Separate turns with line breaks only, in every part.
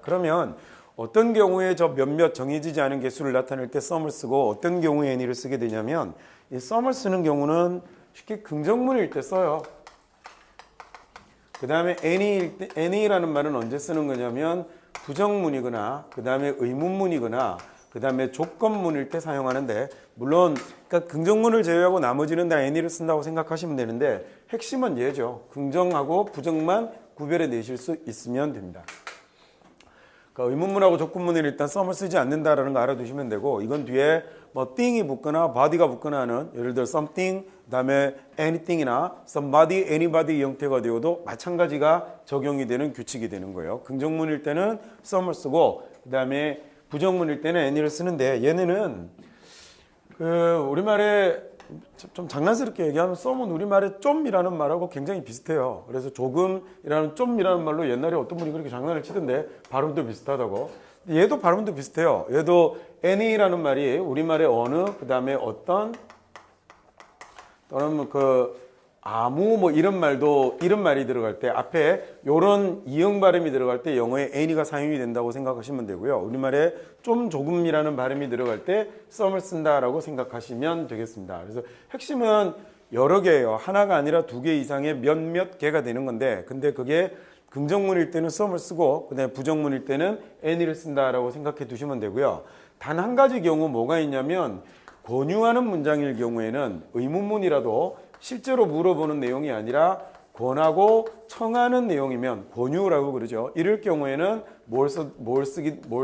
그러면 어떤 경우에 저 몇몇 정해지지 않은 개수를 나타낼 때 some을 쓰고 어떤 경우에 any를 쓰게 되냐면 이 some을 쓰는 경우는 쉽게 긍정문일 때 써요. 그 다음에 any라는 말은 언제 쓰는 거냐면 부정문이거나 그 다음에 의문문이거나 그 다음에 조건문일 때 사용하는데 물론 그러니까 긍정문을 제외하고 나머지는 다 any를 쓴다고 생각하시면 되는데 핵심은 얘죠. 긍정하고 부정만 구별해 내실 수 있으면 됩니다. 그러니까 의문문하고 조건문을 일단 some을 쓰지 않는다라는 거 알아두시면 되고 이건 뒤에 뭐 thing이 붙거나 body가 붙거나 하는 예를 들어 something 그다음에 anything이나 somebody, anybody 형태가 되어도 마찬가지가 적용이 되는 규칙이 되는 거예요. 긍정문일 때는 some을 쓰고 그다음에 부정문일 때는 any를 쓰는데 얘네는 그 우리말에 좀 장난스럽게 얘기하면 some은 우리말에 좀이라는 말하고 굉장히 비슷해요. 그래서 조금이라는 좀이라는 말로 옛날에 어떤 분이 그렇게 장난을 치던데 발음도 비슷하다고. 얘도 발음도 비슷해요. 얘도 any라는 말이 우리말의 어느 그다음에 어떤 또는 그 아무 뭐 이런 말이 들어갈 때 앞에 요런 이응 발음이 들어갈 때 영어에 any가 사용이 된다고 생각하시면 되고요. 우리말에 좀 조금이라는 발음이 들어갈 때 some을 쓴다라고 생각하시면 되겠습니다. 그래서 핵심은 여러 개예요. 하나가 아니라 두 개 이상의 몇몇 개가 되는 건데 근데 그게 긍정문일 때는 some을 쓰고 그다음에 부정문일 때는 any를 쓴다라고 생각해 두시면 되고요. 단 한 가지 경우 뭐가 있냐면 권유하는 문장일 경우에는 의문문이라도 실제로 물어보는 내용이 아니라 권하고 청하는 내용이면 권유라고 그러죠. 이럴 경우에는 뭘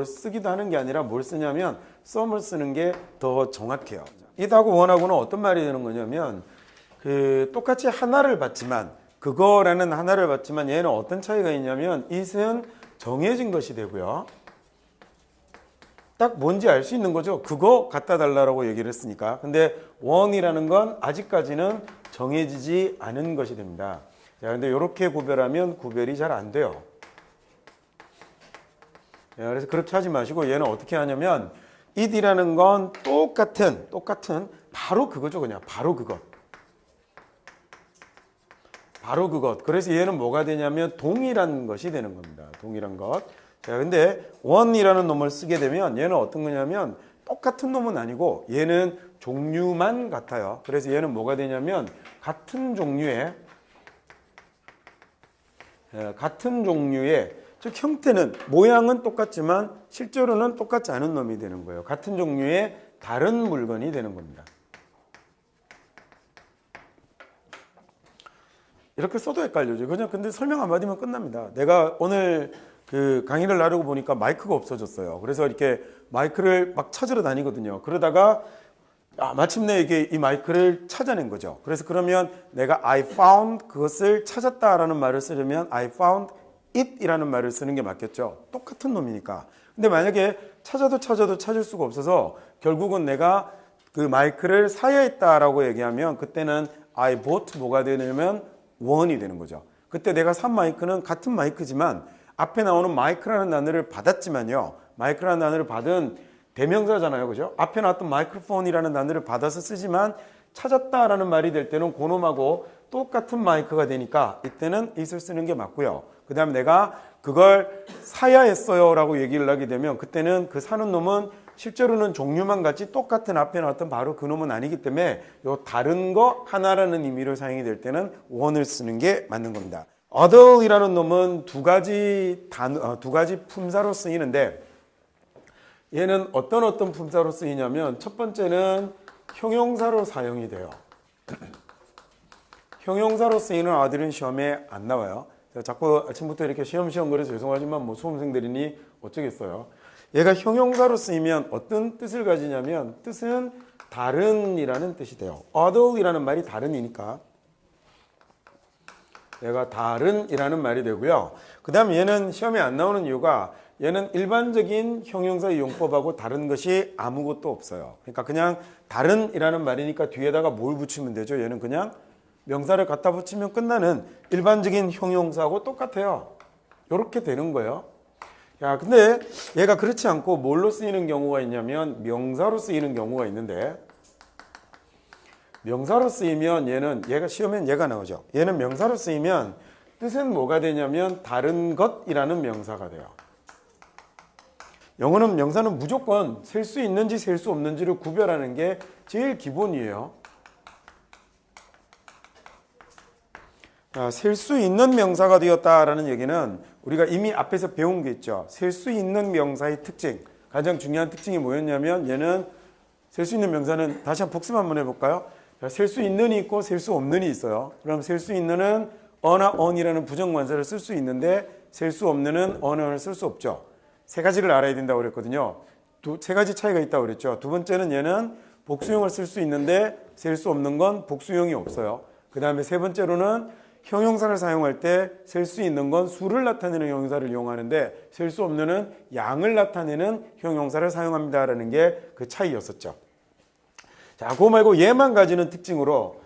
쓰기도 하는 게 아니라 뭘 쓰냐면 some을 쓰는 게 더 정확해요. it하고 one하고는 어떤 말이 되는 거냐면 그 똑같이 하나를 받지만 그거라는 하나를 받지만 얘는 어떤 차이가 있냐면 it은 정해진 것이 되고요. 딱 뭔지 알 수 있는 거죠. 그거 갖다 달라고 얘기를 했으니까. 근데 one이라는 건 아직까지는 정해지지 않은 것이 됩니다. 자, 근데 이렇게 구별하면 구별이 잘 안 돼요. 자, 그래서 그렇게 하지 마시고 얘는 어떻게 하냐면 it이라는 건 똑같은 바로 그거죠. 그냥 바로 그것. 바로 그것. 그래서 얘는 뭐가 되냐면 동일한 것이 되는 겁니다. 동일한 것. 자, 근데 one이라는 놈을 쓰게 되면 얘는 어떤 거냐면 똑같은 놈은 아니고 얘는 종류만 같아요. 그래서 얘는 뭐가 되냐면 같은 종류의 즉 형태는 모양은 똑같지만 실제로는 똑같지 않은 놈이 되는 거예요. 같은 종류의 다른 물건이 되는 겁니다. 이렇게 써도 헷갈려요. 그냥 근데 설명 한마디면 끝납니다. 내가 오늘 그 강의를 나르고 보니까 마이크가 없어졌어요. 그래서 이렇게 마이크를 막 찾으러 다니거든요. 그러다가 마침내 이게 이 마이크를 찾아낸 거죠. 그래서 그러면 내가 I found 그것을 찾았다라는 말을 쓰려면 I found it 이라는 말을 쓰는 게 맞겠죠. 똑같은 놈이니까. 근데 만약에 찾아도 찾을 수가 없어서 결국은 내가 그 마이크를 사야 했다라고 얘기하면 그때는 I bought 뭐가 되냐면 one이 되는 거죠. 그때 내가 산 마이크는 같은 마이크지만 앞에 나오는 마이크라는 단어를 받았지만요. 마이크라는 단어를 받은 대명사잖아요. 그죠? 앞에 나왔던 마이크로폰이라는 단어를 받아서 쓰지만 찾았다라는 말이 될 때는 그놈하고 똑같은 마이크가 되니까 이때는 it을 쓰는 게 맞고요. 그 다음에 내가 그걸 사야 했어요 라고 얘기를 하게 되면 그때는 그 사는 놈은 실제로는 종류만 같이 똑같은 앞에 나왔던 바로 그 놈은 아니기 때문에 요 다른 거 하나라는 의미로 사용이 될 때는 one을 쓰는 게 맞는 겁니다. other이라는 놈은 두 가지 품사로 쓰이는데 얘는 어떤 품사로 쓰이냐면 첫 번째는 형용사로 사용이 돼요. 형용사로 쓰이는 other은 시험에 안 나와요. 자꾸 아침부터 이렇게 시험시험 그래서 죄송하지만 뭐 수험생들이니 어쩌겠어요. 얘가 형용사로 쓰이면 어떤 뜻을 가지냐면 뜻은 다른이라는 뜻이 돼요. other이라는 말이 다른이니까 얘가 다른이라는 말이 되고요. 그 다음에 얘는 시험에 안 나오는 이유가 얘는 일반적인 형용사 용법하고 다른 것이 아무것도 없어요. 그러니까 그냥 다른이라는 말이니까 뒤에다가 뭘 붙이면 되죠. 얘는 그냥 명사를 갖다 붙이면 끝나는 일반적인 형용사하고 똑같아요. 이렇게 되는 거예요. 야, 근데 얘가 그렇지 않고 뭘로 쓰이는 경우가 있냐면 명사로 쓰이는 경우가 있는데 명사로 쓰이면 얘가 시험엔 얘가 나오죠. 얘는 명사로 쓰이면 뜻은 뭐가 되냐면 다른 것이라는 명사가 돼요. 영어는 명사는 무조건 셀 수 있는지 셀 수 없는지를 구별하는 게 제일 기본이에요. 셀 수 있는 명사가 되었다라는 얘기는 우리가 이미 앞에서 배운 게 있죠. 셀 수 있는 명사의 특징. 가장 중요한 특징이 뭐였냐면 얘는 셀 수 있는 명사는 다시 한번 복습 한번 해볼까요? 셀 수 있는이 있고 셀 수 없는이 있어요. 그럼 셀 수 있는은 어나 on이라는 부정관사를 쓸 수 있는데 셀 수 없는은 on을 쓸 수 없죠. 세 가지를 알아야 된다고 그랬거든요. 세 가지 차이가 있다고 그랬죠. 두 번째는 얘는 복수형을 쓸 수 있는데 셀 수 없는 건 복수형이 없어요. 그 다음에 세 번째로는 형용사를 사용할 때 셀 수 있는 건 수를 나타내는 형용사를 이용하는데 셀 수 없는 양을 나타내는 형용사를 사용합니다라는 게 그 차이였었죠. 자, 그거 말고 얘만 가지는 특징으로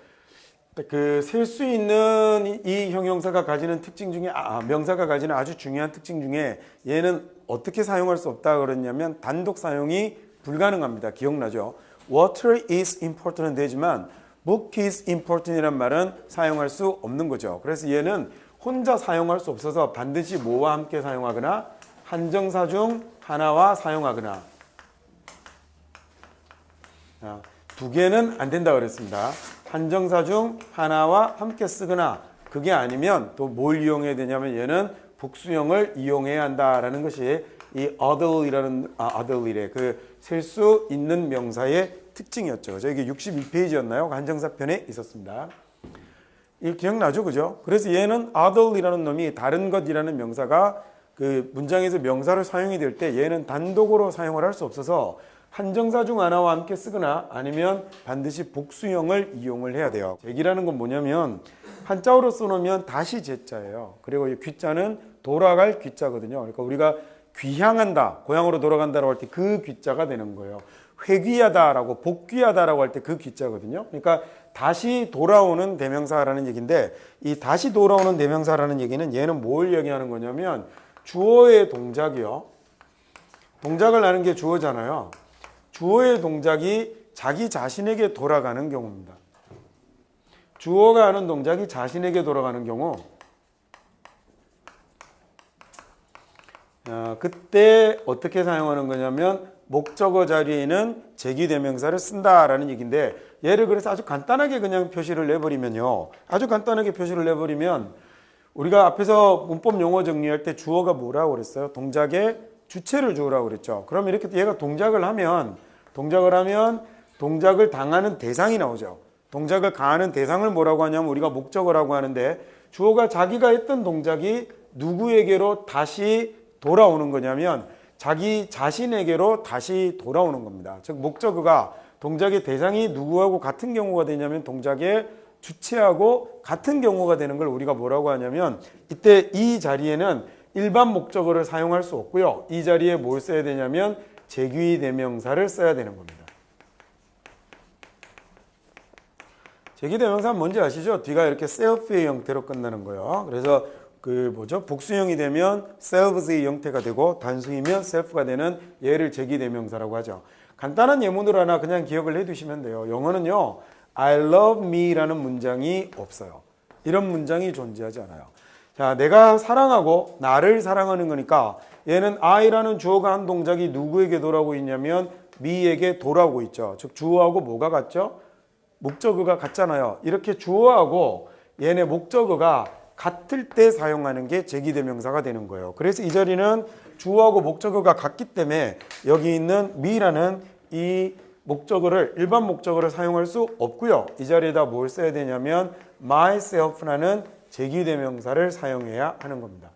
그 셀 수 있는 이 형용사가 가지는 특징 중에 명사가 가지는 아주 중요한 특징 중에 얘는 어떻게 사용할 수 없다 그랬냐면 단독 사용이 불가능합니다. 기억나죠? Water is important은 되지만 book is important이란 말은 사용할 수 없는 거죠. 그래서 얘는 혼자 사용할 수 없어서 반드시 뭐와 함께 사용하거나 한정사 중 하나와 사용하거나 두 개는 안 된다고 그랬습니다. 한정사 중 하나와 함께 쓰거나 그게 아니면 또 뭘 이용해야 되냐면 얘는 복수형을 이용해야 한다라는 것이 이 other이라는 other이래 그 셀 수 있는 명사의 특징이었죠. 저기 62페이지였나요? 한정사 편에 있었습니다. 이 기억나죠? 그죠? 그래서 얘는 other이라는 놈이 다른 것이라는 명사가 그 문장에서 명사로 사용이 될 때 얘는 단독으로 사용을 할 수 없어서 한정사 중 하나와 함께 쓰거나 아니면 반드시 복수형을 이용을 해야 돼요. 제기라는 건 뭐냐면 한자어로 써놓으면 다시 제자예요. 그리고 이 귀자는 돌아갈 귀자거든요. 그러니까 우리가 귀향한다, 고향으로 돌아간다라고 할 때 그 귀자가 되는 거예요. 회귀하다라고 복귀하다라고 할 때 그 귀자거든요. 그러니까 다시 돌아오는 대명사라는 얘기인데 이 다시 돌아오는 대명사라는 얘기는 얘는 뭘 얘기하는 거냐면 주어의 동작이요. 동작을 하는 게 주어잖아요. 주어의 동작이 자기 자신에게 돌아가는 경우입니다. 주어가 하는 동작이 자신에게 돌아가는 경우 그때 어떻게 사용하는 거냐면 목적어 자리에는 제기대명사를 쓴다라는 얘기인데 얘를 그래서 아주 간단하게 그냥 표시를 내버리면요. 아주 간단하게 표시를 내버리면 우리가 앞에서 문법 용어 정리할 때 주어가 뭐라고 그랬어요? 동작의 주체를 주어라고 그랬죠. 그럼 이렇게 얘가 동작을 하면 동작을 당하는 대상이 나오죠. 동작을 가하는 대상을 뭐라고 하냐면 우리가 목적어라고 하는데 주어가 자기가 했던 동작이 누구에게로 다시 돌아오는 거냐면 자기 자신에게로 다시 돌아오는 겁니다. 즉 목적어가 동작의 대상이 누구하고 같은 경우가 되냐면 동작의 주체하고 같은 경우가 되는 걸 우리가 뭐라고 하냐면 이때 이 자리에는 일반 목적어를 사용할 수 없고요. 이 자리에 뭘 써야 되냐면 제기대명사를 써야 되는 겁니다. 제기대명사는 뭔지 아시죠? 뒤가 이렇게 self의 형태로 끝나는 거예요. 그래서 복수형이 되면 selves의 형태가 되고 단수이면 self가 되는 얘를 제기대명사라고 하죠. 간단한 예문으로 하나 그냥 기억을 해두시면 돼요. 영어는요, I love me라는 문장이 없어요. 이런 문장이 존재하지 않아요. 자, 내가 사랑하고 나를 사랑하는 거니까 얘는 I라는 주어가 한 동작이 누구에게 돌아오고 있냐면 me에게 돌아오고 있죠. 즉 주어하고 뭐가 같죠? 목적어가 같잖아요. 이렇게 주어하고 얘네 목적어가 같을 때 사용하는 게 제기대명사가 되는 거예요. 그래서 이 자리는 주어하고 목적어가 같기 때문에 여기 있는 me라는 이 목적어를 일반 목적어를 사용할 수 없고요. 이 자리에다 뭘 써야 되냐면 myself라는 제기대명사를 사용해야 하는 겁니다.